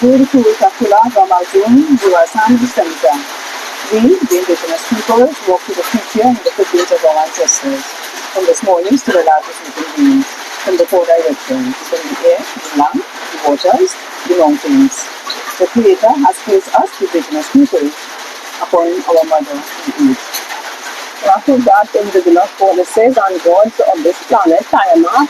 Through the tools of pillars of our Zoom, viewers and December, we, the Indigenous Peoples, walk to the future in the footprints of our ancestors, from the smallest to the largest living beings, from the four directions, from the air, the land, the waters, the mountains. The Creator has placed us, the Indigenous Peoples, upon our mother, the earth. After that, indigenous policies and gods of this planet Tiamat,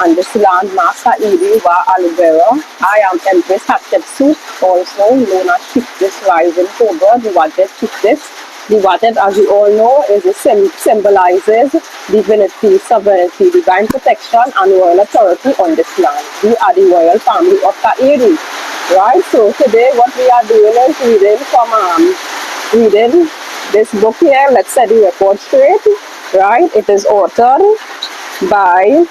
and this land Master Edi wa Alubera. I am Empress Hatshepsut, also known as Chiefess Rising Cobra, the Watet Chiefess. The Watet, as you all know, symbolizes divinity, sovereignty, divine protection, and royal authority on this land. We are the royal family of Kairi. Right, so today what we are doing is reading this book here. Let's set the record straight. Right, it is authored by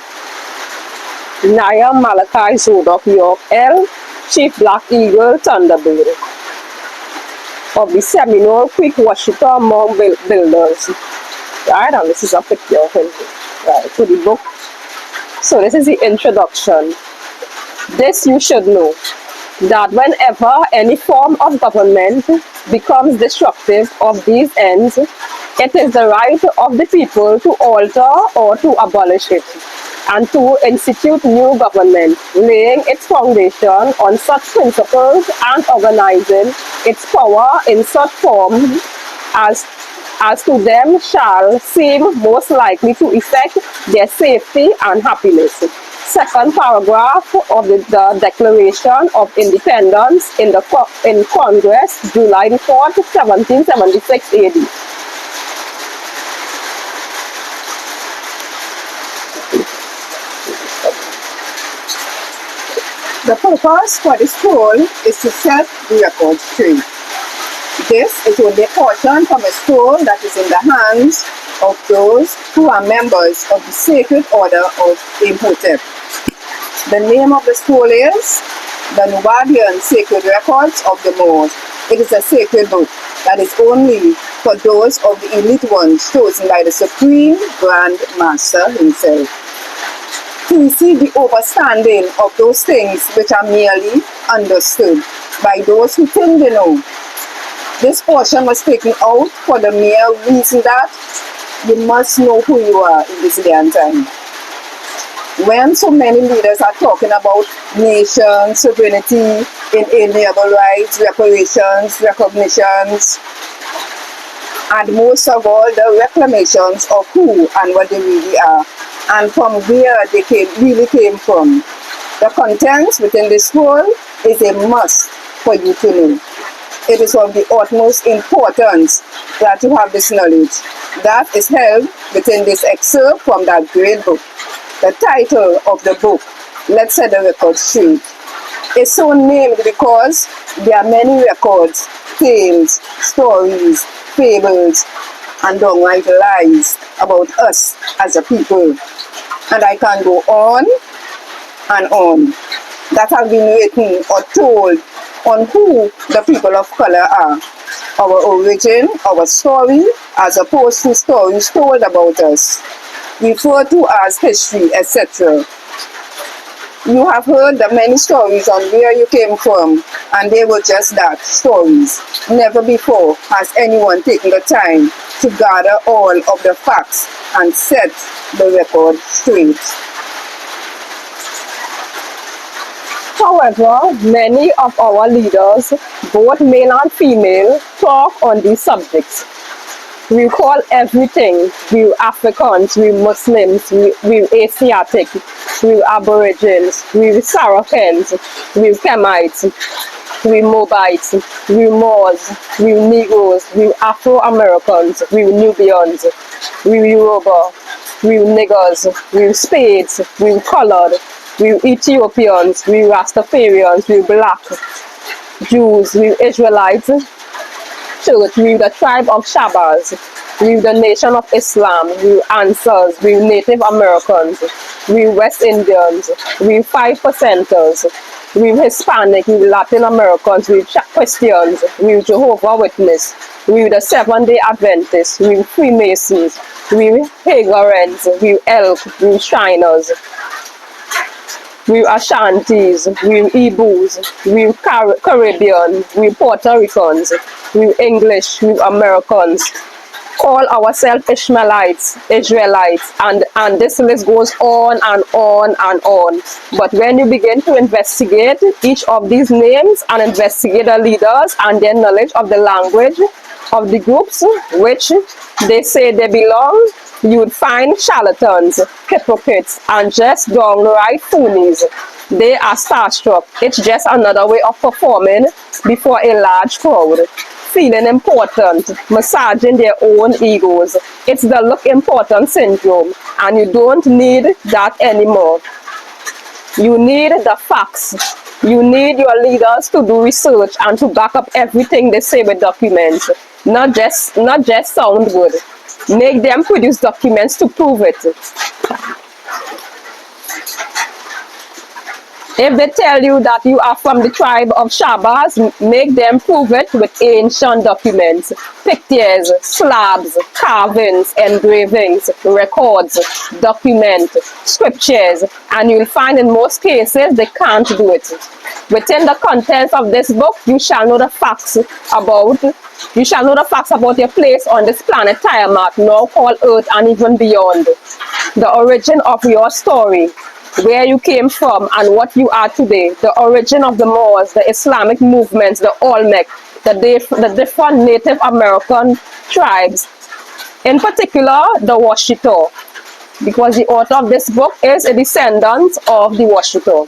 Nayya, Malachi, Zodok, York L, Chief Black Eagle, Thunderbird, of the Seminole Creek Washita Mound Builders. Right, and this is a picture of him. Right, to the book. So this is the introduction. This you should know, that whenever any form of government becomes destructive of these ends, it is the right of the people to alter or to abolish it, and to institute new government, laying its foundation on such principles and organizing its power in such form as to them shall seem most likely to effect their safety and happiness. Second paragraph of the Declaration of Independence in Congress, July the 4th, 1776 AD. The purpose for this scroll is to set the record straight. This is only a portion from a scroll that is in the hands of those who are members of the Sacred Order of Imhotep. The name of the scroll is the Nuwbun Sacred Records of the Moors. It is a sacred book that is only for those of the elite ones chosen by the Supreme Grand Master himself, to receive the overstanding of those things which are merely understood by those who think they know. This portion was taken out for the mere reason that you must know who you are in this day and time. When so many leaders are talking about nation, sovereignty, inalienable rights, reparations, recognitions, and most of all the reclamations of who and what they really are, and from where they really came from. The contents within this scroll is a must for you to know. It is of the utmost importance that you have this knowledge. That is held within this excerpt from that great book. The title of the book, Let's Set the Record Straight, is so named because there are many records, tales, stories, fables, and downright lies about us as a people. And I can go on and on, that have been written or told on who the people of color are, our origin, our story, as opposed to stories told about us, referred to as history, etc. You have heard the many stories on where you came from, and they were just that, stories. Never before has anyone taken the time to gather all of the facts and set the record straight. However, many of our leaders, both male and female, talk on these subjects. We call everything, we Africans, we Muslims, we Asiatic, we Aborigines, we Saracen's, we Kemites, we Moabites, we Moors, we Negroes, we Afro-Americans, we Nubians, we Yoruba, we niggers, we Spades, we colored, we Ethiopians, we Rastafarians, we black, Jews, we Israelites, Church, we the tribe of Shabbas, we the nation of Islam, we Answers, we Native Americans, we West Indians, we 5%ers, we Hispanic, we Latin Americans, we Christians, we Jehovah Witness, we the Seventh-day Adventists, we Freemasons, we Hagarians, we Elk, we Shriners, we Ashantis, we Igbos, we Caribbean, we Puerto Ricans, we English, we Americans, call ourselves Ishmaelites, Israelites, and this list goes on and on and on. But when you begin to investigate each of these names and investigate the leaders and their knowledge of the language of the groups which they say they belong, you would find charlatans, hypocrites, and just downright foolies. They are starstruck. It's just another way of performing before a large crowd, feeling important, massaging their own egos. It's the look important syndrome, and you don't need that anymore. You need the facts. You need your leaders to do research and to back up everything they say with documents, not just sound good. Make them produce documents to prove it. If they tell you that you are from the tribe of Shabas, make them prove it with ancient documents, pictures, slabs, carvings, engravings, records, documents, scriptures, and you'll find in most cases they can't do it. Within the contents of this book, you shall know the facts about your place on this planet Tiamat, now called Earth, and even beyond. The origin of your story, where you came from and what you are today, the origin of the Moors, the Islamic movements, the Olmec, the different Native American tribes, in particular the Washito, because the author of this book is a descendant of the Washito.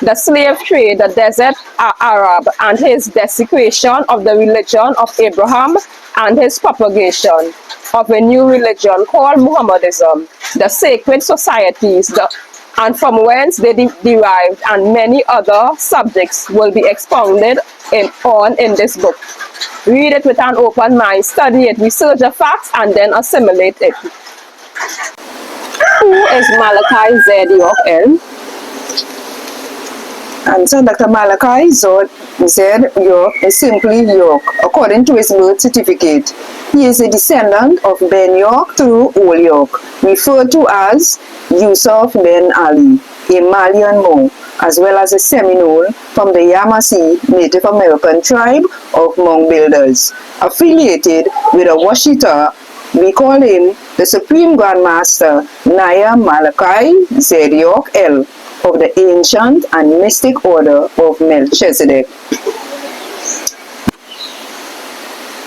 The slave trade, the desert Arab, and his desecration of the religion of Abraham and his propagation of a new religion called Muhammadism, the sacred societies, and from whence they derived, and many other subjects will be expounded in this book. Read it with an open mind, study it, research the facts, and then assimilate it. Who is Malachi Zodok L? Answer: Dr. Malachi Zodok is simply York. According to his birth certificate, he is a descendant of Ben York through Old York, referred to as Yusuf Ben Ali, a Malian Mo, as well as a Seminole from the Yamassee Native American tribe of Mound Builders. Affiliated with a Washita, we call him the Supreme Grand Master Nayya Malachi Zodok L of the ancient and mystic order of Melchizedek.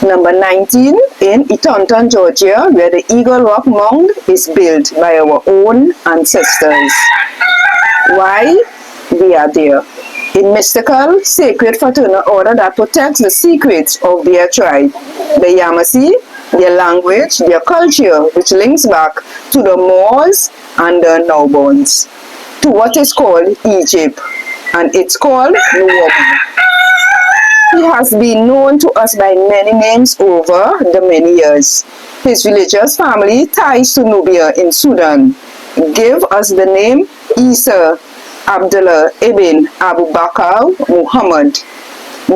Number 19, in Eatonton, Georgia, where the Eagle Rock Mound is built by our own ancestors. Why we are there? A mystical, sacred fraternal order that protects the secrets of their tribe, the Yamassee, their language, their culture, which links back to the Moors and the Nuwbuns, to what is called Egypt, and it's called Nuwbun. He has been known to us by many names over the many years. His religious family ties to Nubia in Sudan give us the name Isa Abdullah ibn Abu Bakr Muhammad,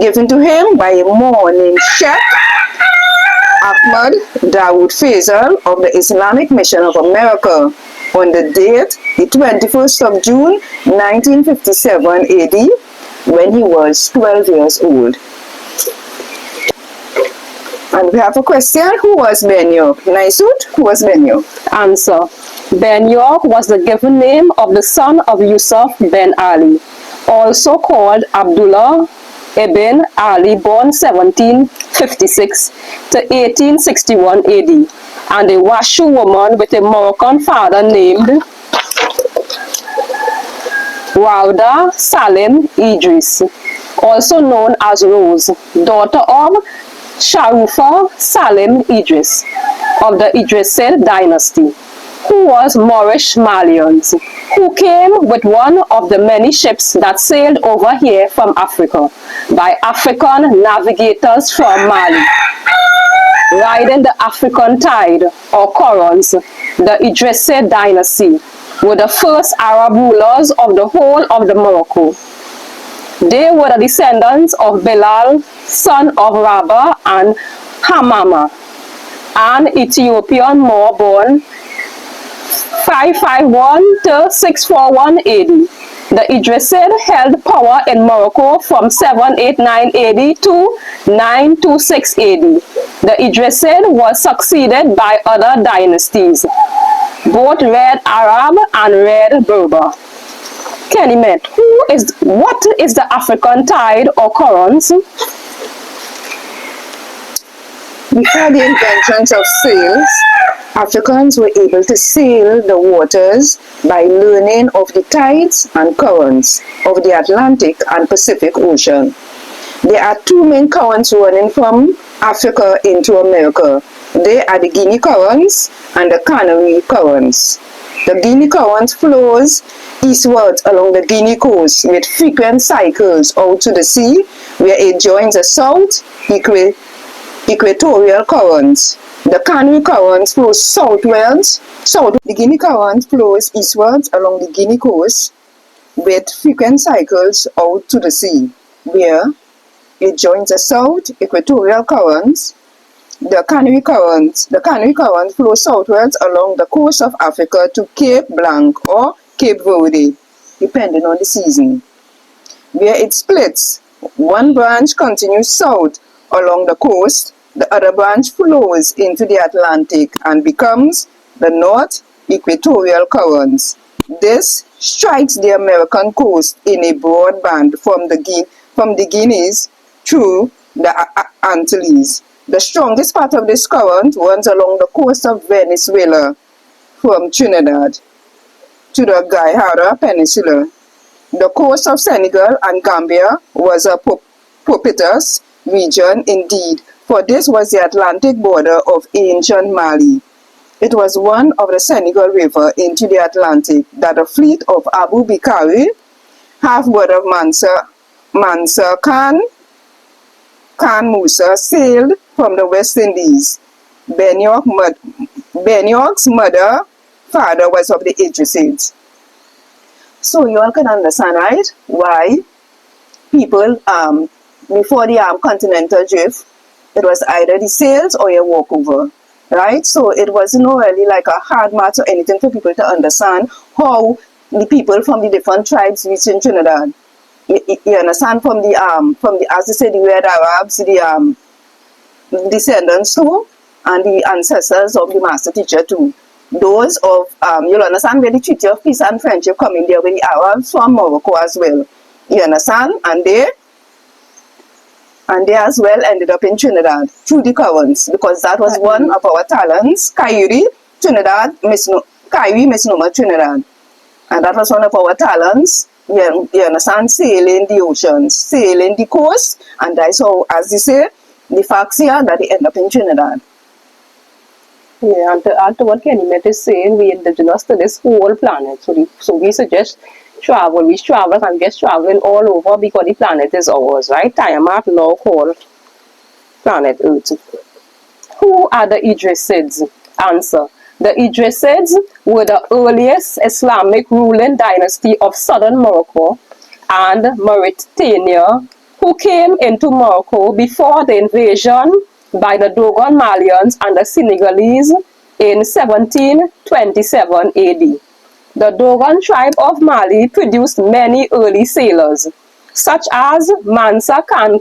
given to him by a Moor named Sheikh Ahmad Dawood Faisal of the Islamic Mission of America on the date the 21st of June 1957 AD, when he was 12 years old. And we have a question: who was Ben York? Naisut, who was Ben York? Answer: Ben York was the given name of the son of Yusuf Ben Ali, also called Abdullah ibn Ali, born 1756 to 1861 AD, and a Washu woman with a Moroccan father named Rauda Salim Idris, also known as Rose, daughter of Sharufa Salim Idris of the Idrisid dynasty, who was Moorish Malians, who came with one of the many ships that sailed over here from Africa by African navigators from Mali. Riding the African tide, or currents, the Idrisid dynasty were the first Arab rulers of the whole of the Morocco. They were the descendants of Bilal, son of Rabah and Hamama, an Ethiopian Moor born 551 to 641 AD. The Idrisid held power in Morocco from 789 AD to 926 AD. The Idrisid was succeeded by other dynasties, both Red Arab and Red Berber. Kenimet, what is the African tide or currents? Before the inventions of sails, Africans were able to sail the waters by learning of the tides and currents of the Atlantic and Pacific Ocean. There are two main currents running from Africa into America. They are the Guinea currents and the Canary currents. The Guinea current flows eastwards along the Guinea coast with frequent cycles out to the sea, where it joins the south equatorial currents. The Canary current flows southwards. The Guinea current flows eastwards along the Guinea coast with frequent cycles out to the sea, where it joins the south equatorial currents. The Canary current flows southwards along the coast of Africa to Cape Blanc or Cape Verde, depending on the season, where it splits. One branch continues south along the coast, the other branch flows into the Atlantic and becomes the North Equatorial Currents. This strikes the American coast in a broad band from the Guineas through the Antilles. The strongest part of this current runs along the coast of Venezuela from Trinidad to the Guayana Peninsula. The coast of Senegal and Gambia was a propitious region indeed, for this was the Atlantic border of ancient Mali. It was one of the Senegal River into the Atlantic that a fleet of Abu Bakari, half-brother of Mansa Khan Musa, sailed from the West Indies. Banyok's father was of the Idrisids. So you all can understand, right, why people, before the continental drift, it was either the sails or your walkover, right? So it wasn't really like a hard math or anything for people to understand how the people from the different tribes reached in Trinidad. You understand, from the as they say, the Red Arabs, the descendants too, and the ancestors of the master teacher too. Those of you'll understand where the Treaty of Peace and Friendship come in there with the Arabs from Morocco as well. You understand? And they as well ended up in Trinidad through the currents, because that was one of our talents. Kairi, Trinidad, Kairi misnomer Trinidad. And that was one of our talents. You understand? Sailing the oceans, sailing the coast, and that's how, as you say, the facts here that they end up in Trinidad. Yeah, and to add to what Kenimet is saying, we indigenous to this whole planet. So we suggest travel. We travel and get traveling all over because the planet is ours, right? Tiamat now called planet Earth. Who are the Idrisids? Answer. The Idrisids were the earliest Islamic ruling dynasty of southern Morocco and Mauritania, who came into Morocco before the invasion by the Dogon Malians and the Senegalese in 1727 AD. The Dogon tribe of Mali produced many early sailors, such as Mansa Khan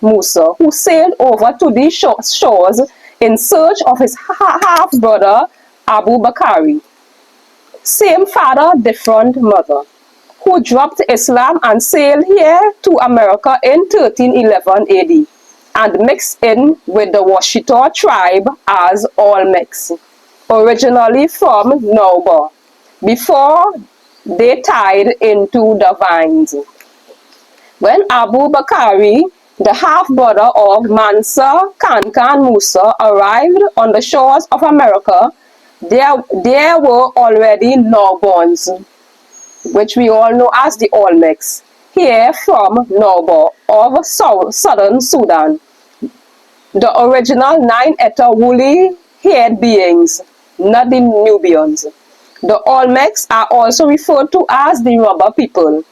Musa, who sailed over to these shores in search of his half-brother Abu Bakari. Same father, different mother, who dropped Islam and sailed here to America in 1311 AD and mixed in with the Washita tribe as Olmecs, originally from Nuwbun, before they tied into the vines. When Abu Bakari, the half-brother of Mansa Khan Musa, arrived on the shores of America, there were already Nuwbuns, which we all know as the Olmecs, here from Nuwbun of southern Sudan. The original 9-eta woolly-haired beings, not the Nubians. The Olmecs are also referred to as the rubber people.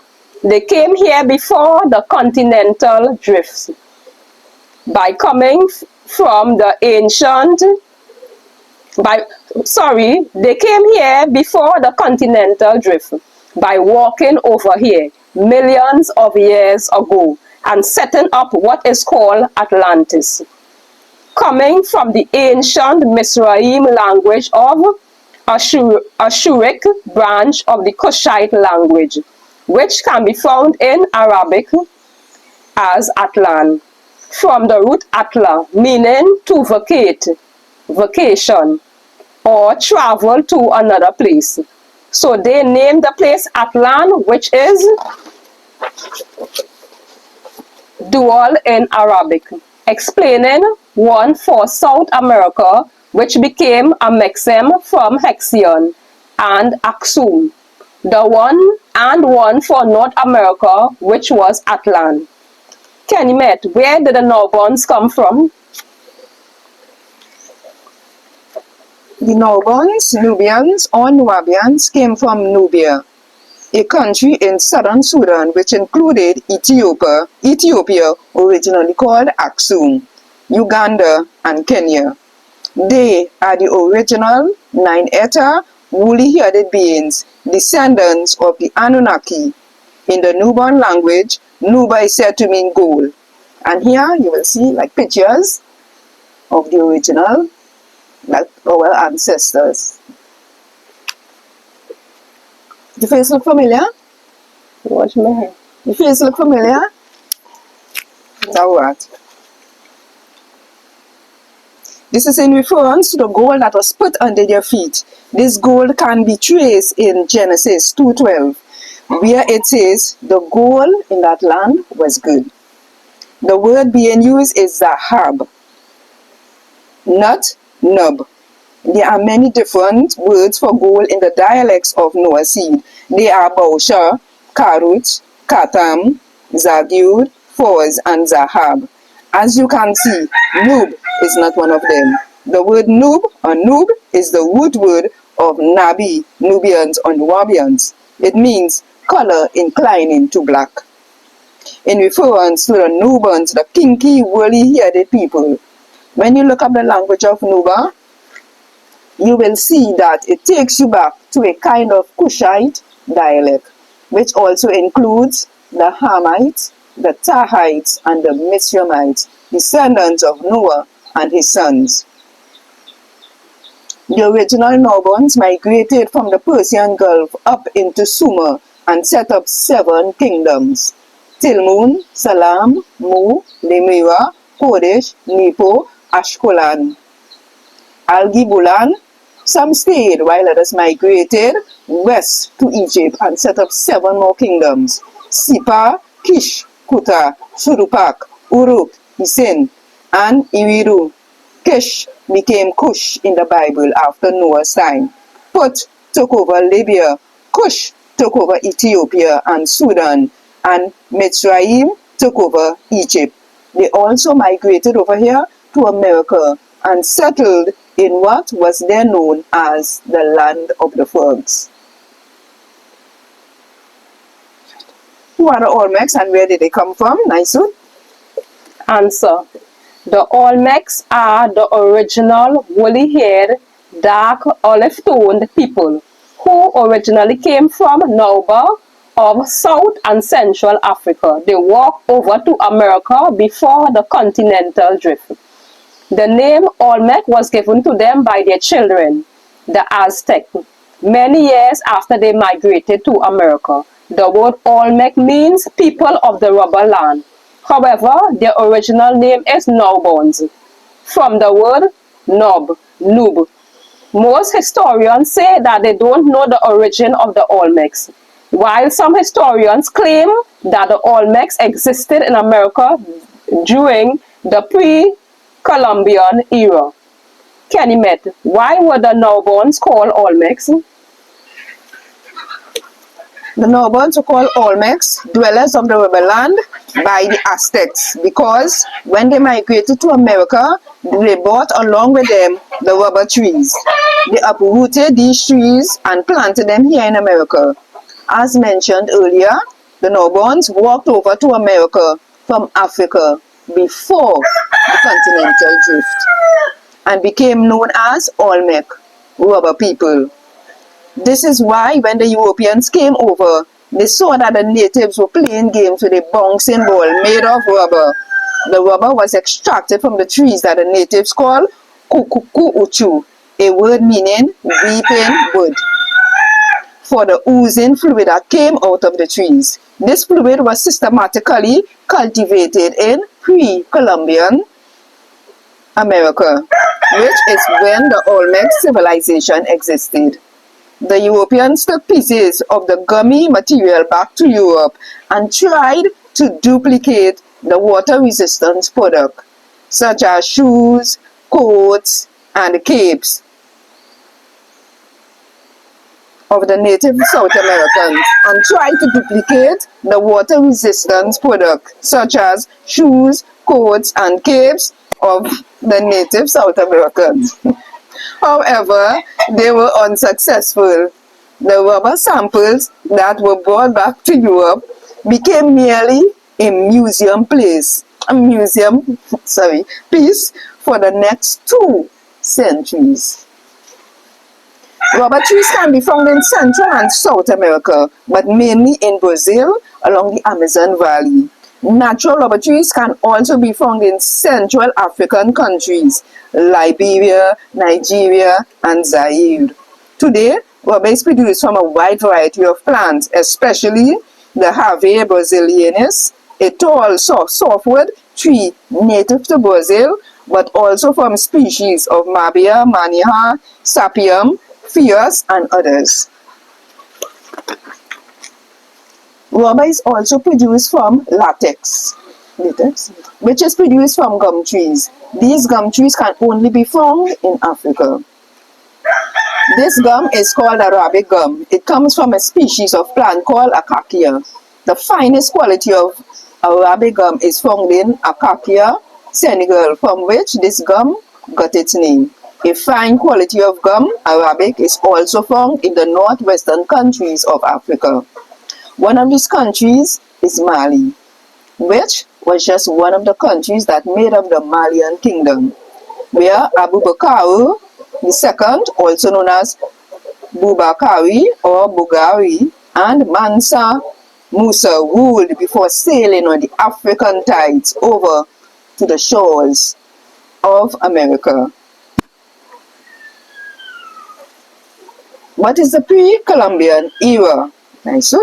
They came here before the continental drifts by coming from the ancient. They came here before the continental drift by walking over here millions of years ago and setting up what is called Atlantis, coming from the ancient Mizraim language of Ashuric branch of the Kushite language, which can be found in Arabic as Atlan, from the root Atla, meaning to vacate, vacation, or travel to another place. So they named the place Atlan, which is dual in Arabic, explaining one for South America, which became a Mexem from Hexion and Aksum, the one for North America, which was Atlan. Kenimet, where did the Nuwbuns come from? The Nuwbuns, Nubians, or Nubians came from Nubia, a country in southern Sudan which included Ethiopia, originally called Aksum, Uganda, and Kenya. They are the original 9-eta woolly-headed beings, descendants of the Anunnaki. In the Nuwbun language, Nuba is said to mean gold. And here you will see like pictures of the original, like our ancestors. The face look familiar? Watch my hair. The face look familiar? Now what? This is in reference to the gold that was put under their feet. This gold can be traced in Genesis 2:12, where it says the gold in that land was good. The word being used is zahab, not nub. There are many different words for gold in the dialects of Noah Seed. They are Bausha, Karut, Katam, Zagyud, Foz, and Zahab. As you can see, Nub is not one of them. The word Nub or Nub is the root word of Nabi, Nubians or Nuwabians. It means color inclining to black. In reference to the Nuwbuns, the kinky, woolly-headed people. When you look up the language of Nuba, you will see that it takes you back to a kind of Kushite dialect, which also includes the Hamites, the Tahites, and the Mizraimites, descendants of Noah and his sons. The original Nuwbuns migrated from the Persian Gulf up into Sumer and set up 7 kingdoms: Tilmun, Salam, Mu, Lemira, Kodesh, Nepo, Ashkolan, Algibulan. Some stayed while others migrated west to Egypt and set up 7 more kingdoms: Sipa, Kish, Kuta, Surupak, Uruk, Isin, and Iridu. Kish became Cush in the Bible after Noah's time. Put took over Libya. Cush took over Ethiopia and Sudan, and Mitzrayim took over Egypt. They also migrated over here to America and settled in what was then known as the land of the frogs. Who are the Olmecs and where did they come from? Naisu? Answer. The Olmecs are the original woolly-haired, dark olive-toned people who originally came from Nuwba of South and Central Africa. They walked over to America before the continental drift. The name Olmec was given to them by their children, the Aztec, many years after they migrated to America. The word Olmec means people of the rubber land. However, their original name is Nuwbuns, from the word Nub. Most historians say that they don't know the origin of the Olmecs, while some historians claim that the Olmecs existed in America during the pre-Columbian era. Kenimet, why were the Nuwbuns called Olmecs? The Nuwbuns were called Olmecs, dwellers of the rubberland, by the Aztecs, because when they migrated to America, they brought along with them the rubber trees. They uprooted these trees and planted them here in America. As mentioned earlier, the Nuwbuns walked over to America from Africa before the continental drift and became known as Olmec, rubber people. This is why when the Europeans came over, they saw that the natives were playing games with a bouncing ball made of rubber. The rubber was extracted from the trees that the natives call kukuku, a word meaning weeping wood, for the oozing fluid that came out of the trees. This fluid was systematically cultivated in pre-Columbian America, which is when the Olmec civilization existed. The Europeans took pieces of the gummy material back to Europe and tried to duplicate the water resistance product, such as shoes, coats, and capes of the native South Americans, and tried to duplicate the water resistance product, such as shoes, coats, and capes of the native South Americans. However, they were unsuccessful. The rubber samples that were brought back to Europe became merely a museum piece for the next 2 centuries. Rubber trees can be found in Central and South America, but mainly in Brazil along the Amazon Valley. Natural rubber trees can also be found in Central African countries, Liberia, Nigeria, and Zaire. Today, rubber is produced from a wide variety of plants, especially the Have brasiliensis, a tall, softwood tree native to Brazil, but also from species of Mabea, Maniha, Sapium, Fius, and others. Rubber is also produced from latex, which is produced from gum trees. These gum trees can only be found in Africa. This gum is called Arabic gum. It comes from a species of plant called acacia. The finest quality of Arabic gum is found in Acacia, Senegal, from which this gum got its name. A fine quality of gum, Arabic, is also found in the northwestern countries of Africa. One of these countries is Mali, which was just one of the countries that made up the Malian kingdom, where Abubakar II, also known as Bubakari or Bugari, and Mansa Musa ruled before sailing on the African tides over to the shores of America. What is the pre-Columbian era? Nice.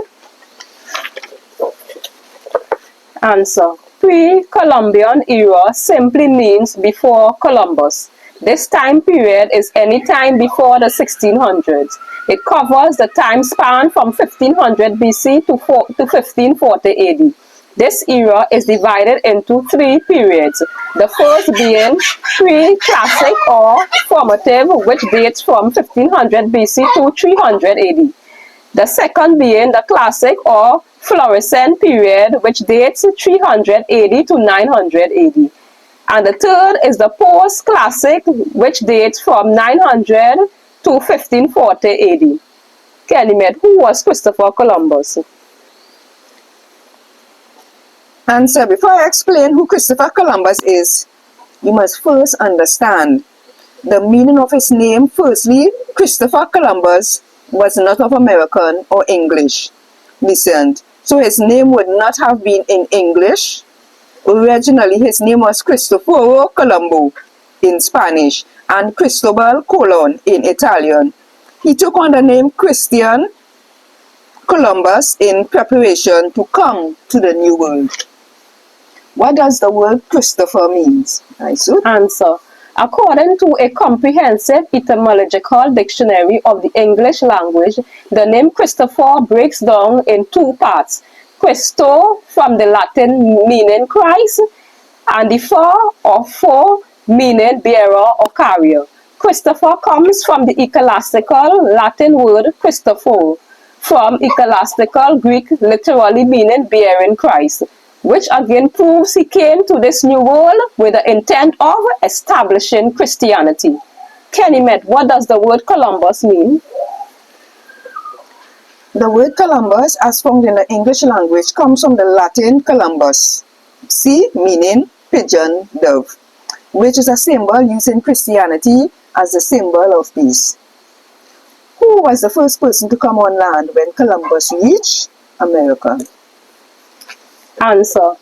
Answer. Pre-Columbian era simply means before Columbus. This time period is any time before the 1600s. It covers the time span from 1500 BC to 1540 AD. This era is divided into 3 periods. The first being pre-classic or formative, which dates from 1500 BC to 300 AD. The second being the classic or florescent period, which dates 300 AD to 900 AD. And the third is the post-classic, which dates from 900 to 1540 AD. Kelimet, who was Christopher Columbus? Answer. Before I explain who Christopher Columbus is, you must first understand the meaning of his name. Firstly, Christopher Columbus was not of American or English descent, so his name would not have been in English. Originally, his name was Cristoforo Colombo in Spanish and Cristobal Colon in Italian. He took on the name Christian Columbus in preparation to come to the New World. What does the word Christopher mean? Answer. According to a comprehensive etymological dictionary of the English language, the name Christopher breaks down in 2 parts. Christo, from the Latin meaning Christ, and the for meaning bearer or carrier. Christopher comes from the ecclesiastical Latin word Christophor, from ecclesiastical Greek literally meaning bearing Christ, which again proves he came to this new world with the intent of establishing Christianity. Kenimet, what does the word Columbus mean? The word Columbus, as found in the English language, comes from the Latin Columbus, meaning pigeon dove, which is a symbol used in Christianity as a symbol of peace. Who Who was the first person to come on land when Columbus reached America? Answer.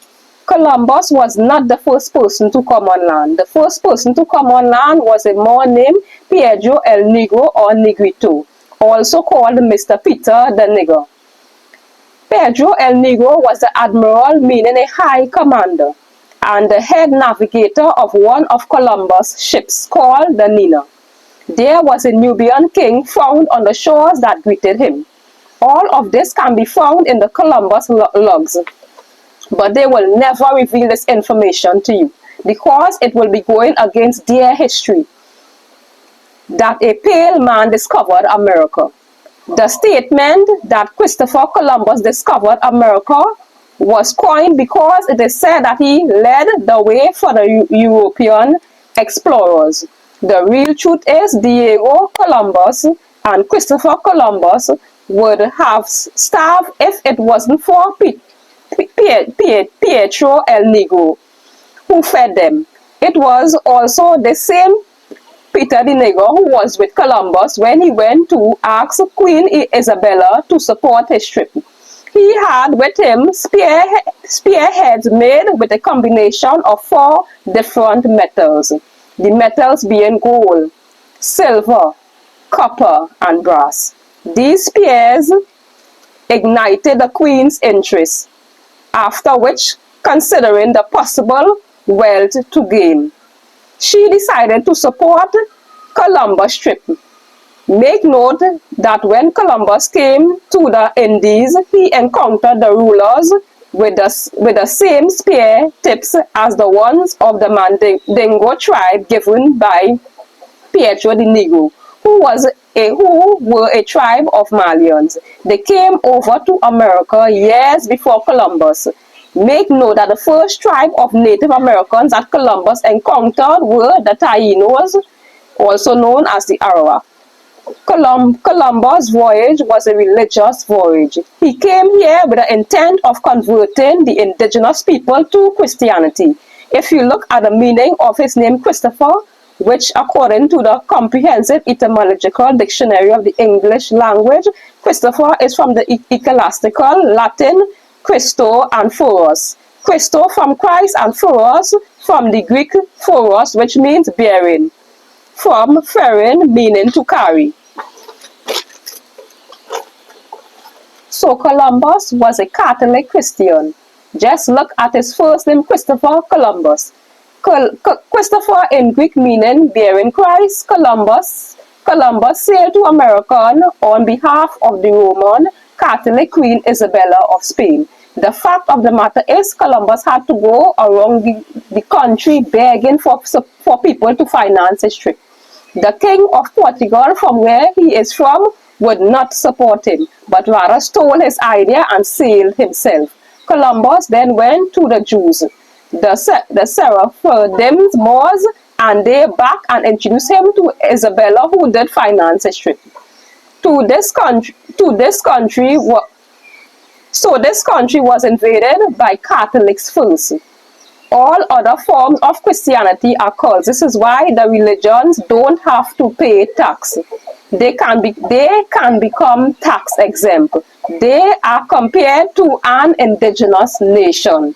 Columbus was not the first person to come on land. The first person to come on land was a man named Pedro el Negro or Negrito, also called Mr. Peter the Nigger. Pedro el Negro was the admiral, meaning a high commander, and the head navigator of one of Columbus' ships called the Nina. There was a Nubian king found on the shores that greeted him. All of this can be found in the Columbus logs, but they will never reveal this information to you because it will be going against their history that a pale man discovered America. The statement that Christopher Columbus discovered America was coined because it is said that he led the way for the European explorers. The real truth is Diego Columbus and Christopher Columbus would have starved if it wasn't for Pietro el Negro, who fed them. It was also the same Peter the Nigger who was with Columbus when he went to ask Queen Isabella to support his trip. He had with him spearheads made with a combination of 4 different metals. The metals being gold, silver, copper, and brass. These spears ignited the Queen's interest, after which, considering the possible wealth to gain, she decided to support Columbus' trip. Make note that when Columbus came to the Indies, he encountered the rulers with the same spear tips as the ones of the Mandingo tribe given by Pietro the Negro, who were a tribe of Malians. They came over to America years before Columbus. Make note that the first tribe of Native Americans that Columbus encountered were the Taínos, also known as the Arawak. Columbus' voyage was a religious voyage. He came here with the intent of converting the indigenous people to Christianity. If you look at the meaning of his name Christopher, which according to the Comprehensive Etymological Dictionary of the English Language, Christopher is from the ecclesiastical Latin Christo and Phoros. Christo from Christ and Phoros from the Greek phoros, which means bearing, from pherin, meaning to carry. So Columbus was a Catholic Christian. Just look at his first name, Christopher Columbus. Christopher in Greek meaning bearing Christ. Columbus sailed to America on behalf of the Roman Catholic Queen Isabella of Spain. The fact of the matter is Columbus had to go around the country begging for people to finance his trip. The king of Portugal, from where he is from, would not support him, but rather stole his idea and sailed himself. Columbus then went to the Jews, the Seraphims, Moors, and they back and introduced him to Isabella, who did finance his trip. This country was invaded by Catholics first. All other forms of Christianity are cults. This is why the religions don't have to pay tax. They can become tax exempt. They are compared to an indigenous nation.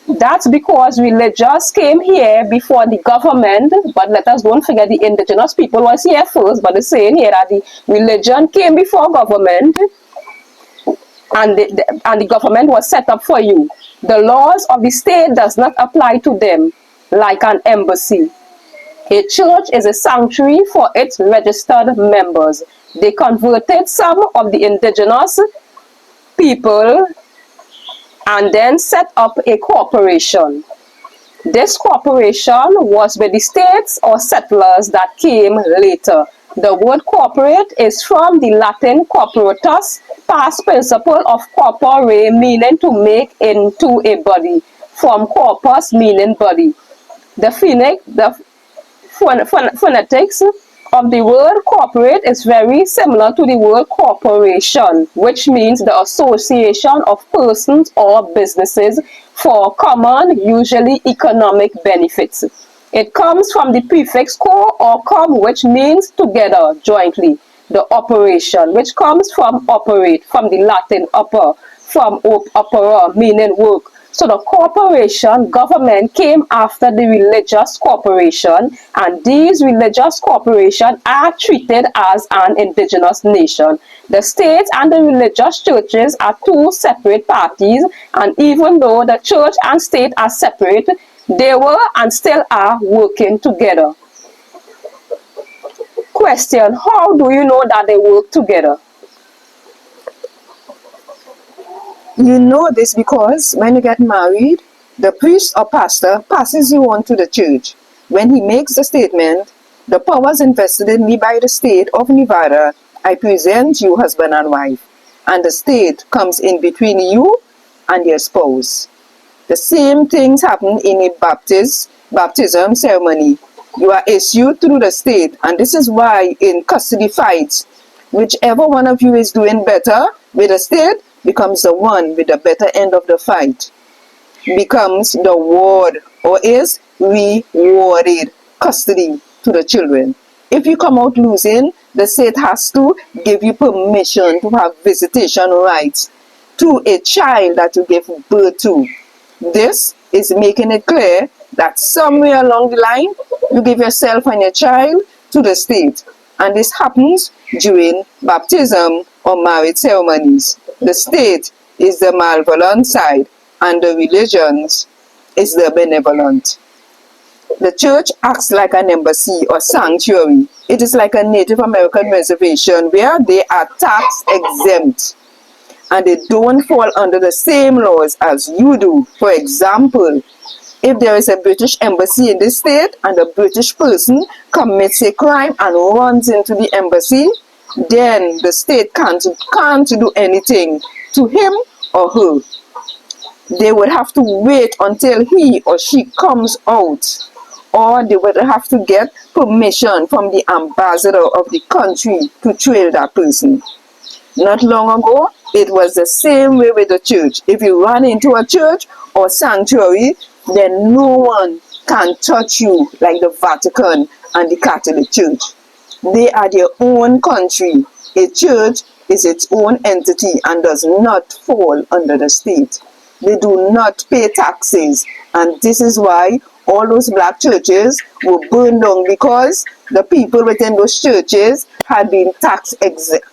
That's because religions came here before the government, but let us don't forget the indigenous people was here first, but it's saying here that the religion came before government, and the government was set up for you. The laws of the state does not apply to them like an embassy. A church is a sanctuary for its registered members. They converted some of the indigenous people and then set up a corporation. This corporation was with the states or settlers that came later. The word corporate is from the Latin corporatus, past participle of corpore, meaning to make into a body, from corpus, meaning body. The phonetics of the word corporate is very similar to the word corporation, which means the association of persons or businesses for common, usually economic benefits. It comes from the prefix co or com, which means together, jointly. The operation, which comes from operate, from the Latin upper, from opera, meaning work. So the corporation government came after the religious corporation, and these religious corporations are treated as an indigenous nation. The state and the religious churches are two separate parties, and even though the church and state are separate, they were and still are working together. Question: how do you know that they work together? You know this because when you get married, the priest or pastor passes you on to the church. When he makes the statement, the powers invested in me by the state of Nevada, I present you husband and wife, and the state comes in between you and your spouse. The same things happen in a baptism ceremony. You are issued through the state, and this is why in custody fights, whichever one of you is doing better with the state becomes the one with the better end of the fight, becomes the ward or is rewarded custody to the children. If you come out losing, the state has to give you permission to have visitation rights to a child that you give birth to. This is making it clear that somewhere along the line, you give yourself and your child to the state. And this happens during baptism or marriage ceremonies. The state is the malevolent side and the religions is the benevolent. The church acts like an embassy or sanctuary. It is like a Native American reservation where they are tax exempt and they don't fall under the same laws as you do. For example, if there is a British embassy in this state and a British person commits a crime and runs into the embassy, then the state can't do anything to him or her. They would have to wait until he or she comes out, or they would have to get permission from the ambassador of the country to trail that person. Not long ago, it was the same way with the church. If you run into a church or sanctuary, then no one can touch you like the Vatican and the Catholic Church. They are their own country. A church is its own entity and does not fall under the state. They do not pay taxes, and this is why all those black churches were burned down, because the people within those churches had been tax exempt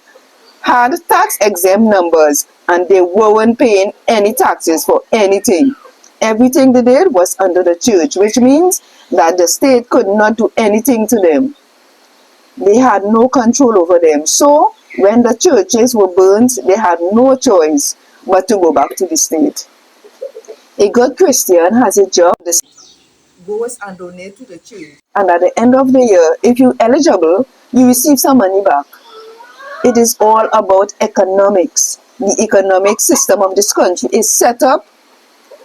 numbers, and they weren't paying any taxes for anything. Everything they did was under the church, which means that the state could not do anything to them. They had no control over them. So when the churches were burnt, they had no choice but to go back to the state. A good Christian has a job. The goes and donate to the church, and at the end of the year, if you're eligible, you receive some money back. It is all about economics. The economic system of this country is set up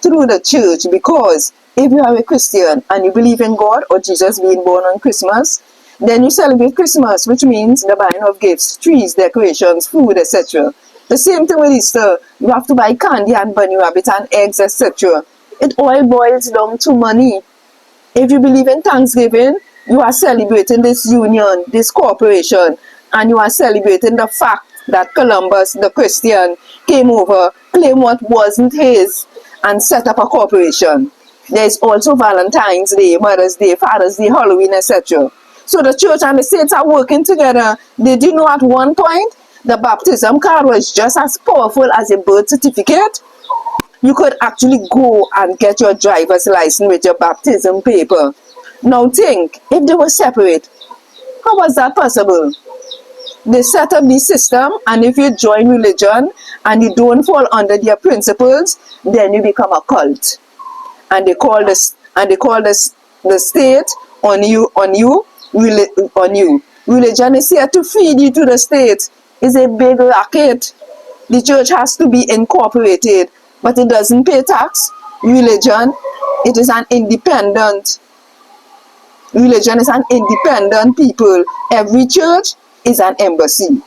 through the church, because if you are a Christian and you believe in God or Jesus being born on Christmas, then you celebrate Christmas, which means the buying of gifts, trees, decorations, food, etc. The same thing with Easter. You have to buy candy and bunny rabbit and eggs, etc. It all boils down to money. If you believe in Thanksgiving, you are celebrating this union, this corporation, and you are celebrating the fact that Columbus, the Christian, came over, claimed what wasn't his, and set up a corporation. There is also Valentine's Day, Mother's Day, Father's Day, Halloween, etc. So the church and the states are working together. Did you know at one point, the baptism card was just as powerful as a birth certificate? You could actually go and get your driver's license with your baptism paper. Now think, if they were separate, how was that possible? They set up the system, and if you join religion and you don't fall under their principles, then you become a cult. And they call the state on you. Religion is here to feed you to the state. It's a big racket. The church has to be incorporated, but it doesn't pay tax. Religion is an independent people. Every church is an embassy.